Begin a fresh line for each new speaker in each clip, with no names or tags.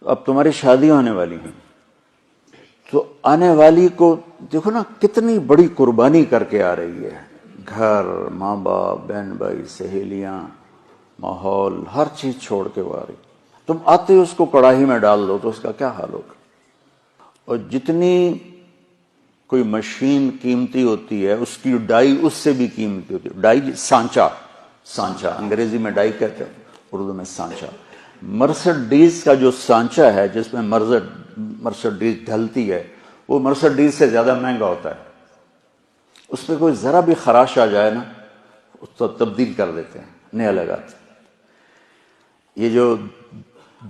اب تمہاری شادی ہونے والی ہیں، تو آنے والی کو دیکھو نا کتنی بڑی قربانی کر کے آ رہی ہے، گھر، ماں باپ، بہن بھائی، سہیلیاں، ماحول، ہر چیز چھوڑ کے وہ آ رہی. تم آتے ہی اس کو کڑاہی میں ڈال دو تو اس کا کیا حال ہوگا. اور جتنی کوئی مشین قیمتی ہوتی ہے اس کی ڈائی اس سے بھی قیمتی ہوتی ہے. ڈائی سانچا انگریزی میں ڈائی کہتے ہیں، اردو میں سانچا. مرسڈیز کا جو سانچا ہے جس میں مرسڈیز ڈھلتی ہے وہ مرسڈیز سے زیادہ مہنگا ہوتا ہے. اس پہ کوئی ذرا بھی خراش آ جائے نا اس کو تبدیل کر دیتے ہیں، نیا لگاتے ہیں. یہ جو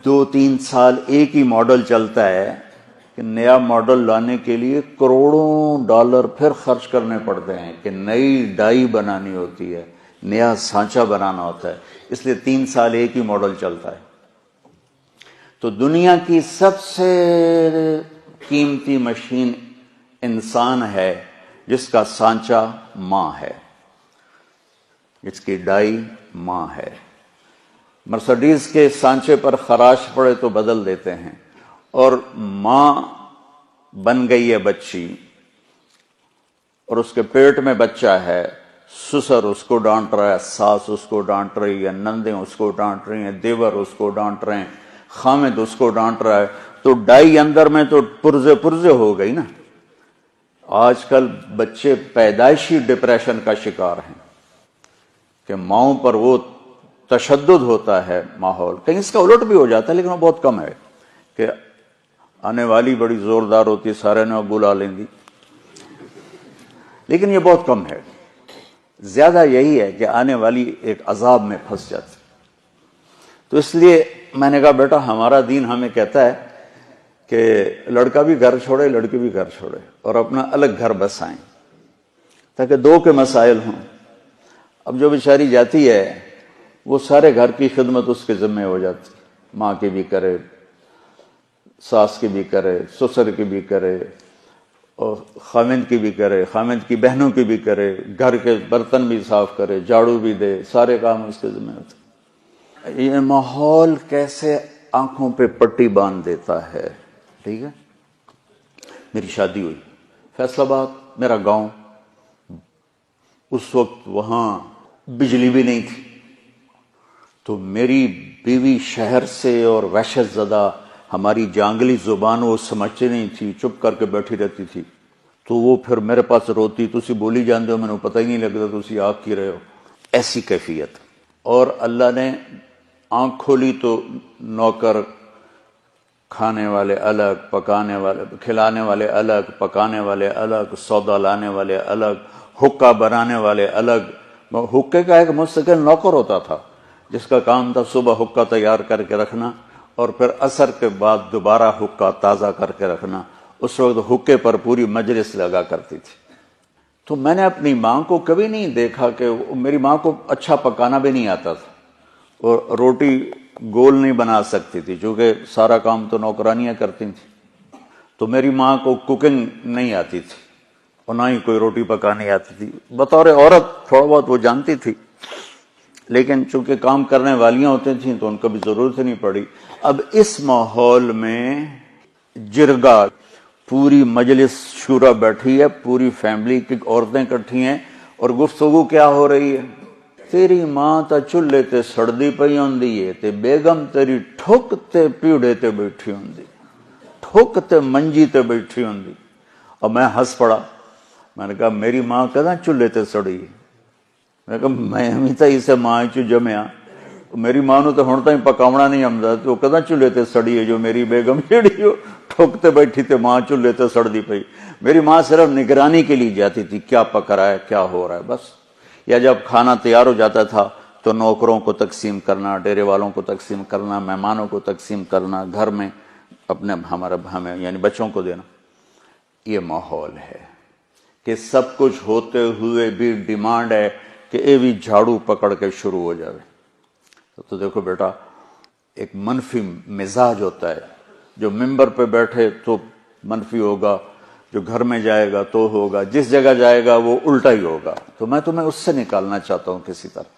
2-3 سال ایک ہی ماڈل چلتا ہے کہ نیا ماڈل لانے کے لیے کروڑوں ڈالر پھر خرچ کرنے پڑتے ہیں کہ نئی ڈائی بنانی ہوتی ہے، نیا سانچا بنانا ہوتا ہے. اس لیے 3 سال ایک ہی ماڈل چلتا ہے. تو دنیا کی سب سے قیمتی مشین انسان ہے جس کا سانچا ماں ہے، جس کی ڈائی ماں ہے. مرسڈیز کے سانچے پر خراش پڑے تو بدل دیتے ہیں، اور ماں بن گئی ہے بچی اور اس کے پیٹ میں بچہ ہے. سسر اس کو ڈانٹ رہا ہے، ساس اس کو ڈانٹ رہی ہے، نندیں اس کو ڈانٹ رہی ہیں، دیور اس کو ڈانٹ رہے ہیں، خامد اس کو ڈانٹ رہا ہے. تو ڈائی اندر میں تو پرزے ہو گئی نا. آج کل بچے پیدائشی ڈپریشن کا شکار ہیں کہ ماؤں پر وہ تشدد ہوتا ہے ماحول. کہیں اس کا الٹ بھی ہو جاتا ہے لیکن وہ بہت کم ہے کہ آنے والی بڑی زوردار ہوتی ہے، سارے نے بلا لیں گی، لیکن یہ بہت کم ہے. زیادہ یہی ہے کہ آنے والی ایک عذاب میں پھنس جاتی. تو اس لیے میں نے کہا بیٹا ہمارا دین ہمیں کہتا ہے کہ لڑکا بھی گھر چھوڑے لڑکی بھی گھر چھوڑے اور اپنا الگ گھر بسائیں تاکہ 2 کے مسائل ہوں. اب جو بیچاری جاتی ہے وہ سارے گھر کی خدمت اس کے ذمہ ہو جاتی، ماں کی بھی کرے، ساس کی بھی کرے، سسر کی بھی کرے، اور خامند کی بھی کرے، خامند کی بہنوں کی بھی کرے، گھر کے برتن بھی صاف کرے، جھاڑو بھی دے، سارے کام اس کے ذمہ ہوتے. یہ ماحول کیسے آنکھوں پہ پٹی باندھ دیتا ہے. ٹھیک ہے، میری شادی ہوئی فیصل آباد، میرا گاؤں. اس وقت وہاں بجلی بھی نہیں تھی، تو میری بیوی شہر سے اور وحشت زدہ ہماری جانگلی زبان وہ سمجھتے نہیں تھی، چپ کر کے بیٹھی رہتی تھی. تو وہ پھر میرے پاس روتی، تسی بولی جاندے ہو، میں نے پتہ ہی نہیں لگتا تسی آگ کی رہے ہو. ایسی کیفیت. اور اللہ نے آنکھ کھولی تو نوکر، کھانے والے الگ، پکانے والے، کھلانے والے الگ، پکانے والے الگ، سودا لانے والے الگ، حقہ بنانے والے الگ. حقے کا ایک مستقل نوکر ہوتا تھا جس کا کام تھا صبح حقہ تیار کر کے رکھنا اور پھر عصر کے بعد دوبارہ حقہ تازہ کر کے رکھنا. اس وقت حقے پر پوری مجلس لگا کرتی تھی. تو میں نے اپنی ماں کو کبھی نہیں دیکھا کہ میری ماں کو اچھا پکانا بھی نہیں آتا تھا اور روٹی گول نہیں بنا سکتی تھی چونکہ سارا کام تو نوکرانیاں کرتی تھیں. تو میری ماں کو کوکنگ نہیں آتی تھی اور نہ ہی کوئی روٹی پکانی آتی تھی. بطور عورت تھوڑا بہت وہ جانتی تھی لیکن چونکہ کام کرنے والیاں ہوتی تھیں تو ان کو بھی ضرورت نہیں پڑی. اب اس ماحول میں جرگا، پوری مجلس شورا بیٹھی ہے، پوری فیملی کی عورتیں اکٹھی ہیں اور گفتگو کیا ہو رہی ہے؟ تیری ماں تا چولہے تے سڑدی پئی ہوندی ہے تے بیگم تیری ٹھک تے پیڑے تے بیٹھی ہوندی، ٹھک تے منجی تے بیٹھی ہوندی. اور میں ہنس پڑا. میں نے کہا میری ماں کداں چولہے تے سڑی؟ میں نے کہا میں ہمیں تا اسے ماں چو جمیا، میری ماں نو تو ہن تائیں پکاونا نہیں آمدا تو کداں چولہے تے سڑی ہے جو میری بیگم جیڑی ہو ٹھوکتے بیٹھی تے ماں چولہے تے سڑدی پئی. میری ماں صرف نگرانی کے لیے جاتی تھی کیا پک رہا ہے، کیا ہو رہا ہے بس. یا جب کھانا تیار ہو جاتا تھا تو نوکروں کو تقسیم کرنا، ڈیرے والوں کو تقسیم کرنا، مہمانوں کو تقسیم کرنا، گھر میں اپنے ہمیں یعنی بچوں کو دینا. یہ ماحول ہے کہ سب کچھ ہوتے ہوئے بھی ڈیمانڈ ہے کہ اے بھی جھاڑو پکڑ کے شروع ہو جائے. تو دیکھو بیٹا ایک منفی مزاج ہوتا ہے، جو ممبر پہ بیٹھے تو منفی ہوگا، جو گھر میں جائے گا تو ہوگا، جس جگہ جائے گا وہ الٹا ہی ہوگا. تو میں تمہیں اس سے نکالنا چاہتا ہوں کسی طرح.